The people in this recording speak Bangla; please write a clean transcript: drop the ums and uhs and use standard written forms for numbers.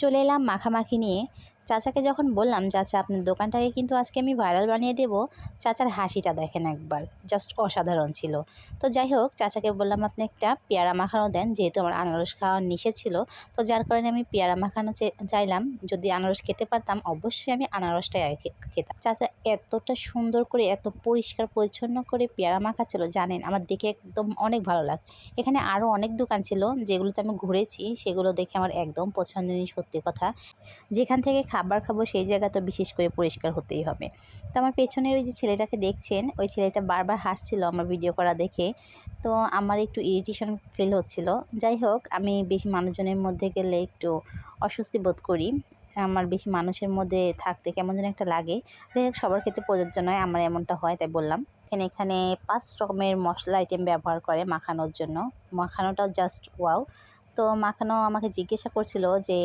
চলে এলাম মাখামাখি নিয়ে। চাচাকে যখন বললাম, চাচা আপনার দোকানটাকে কিন্তু আজকে আমি ভাইরাল বানিয়ে দেব, চাচার হাসিটা দেখেন একবার, জাস্ট অসাধারণ ছিল। তো যাই হোক, চাচাকে বললাম আপনি একটা পেয়ারা মাখানো দেন, যেহেতু আমার আনারস খাওয়ার নিষেধ ছিল। তো যার কারণে আমি পেয়ারা মাখানো চাইলাম। যদি আনারস খেতে পারতাম অবশ্যই আমি আনারসটাই আগে খেতাম। চাচা এতটা সুন্দর করে, এত পরিষ্কার পরিচ্ছন্ন করে পেয়ারা মাখাচ্ছিল, জানেন আমার দেখে একদম অনেক ভালো লাগছে। এখানে আরও অনেক দোকান ছিল যেগুলোতে আমি ঘুরেছি, সেগুলো দেখে আমার একদম পছন্দের, সত্যি কথা। যেখান থেকে খাবার খাবো সেই জায়গা তো বিশেষ করে পরিষ্কার হতেই হবে। তো আমার পেছনের ওই যে ছেলেটাকে দেখছেন, ওই ছেলেটা বারবার হাসছিল আমার ভিডিও করা দেখে। তো আমার একটু ইরিটেশন ফিল হচ্ছিল। যাই হোক, আমি বেশি মানুষজনের মধ্যে গেলে একটু অস্বস্তি বোধ করি। আমার বেশি মানুষের মধ্যে থাকতে কেমন যেন একটা লাগে। যাই হোক, সবার ক্ষেত্রে প্রযোজ্য নয়, আমার এমনটা হয় তাই বললাম। এখানে 5 রকমের মশলা আইটেম ব্যবহার করে মাখানোর জন্য। মাখানোটাও জাস্ট ওয়াও। তো মাখানো আমাকে জিজ্ঞাসা করছিল যে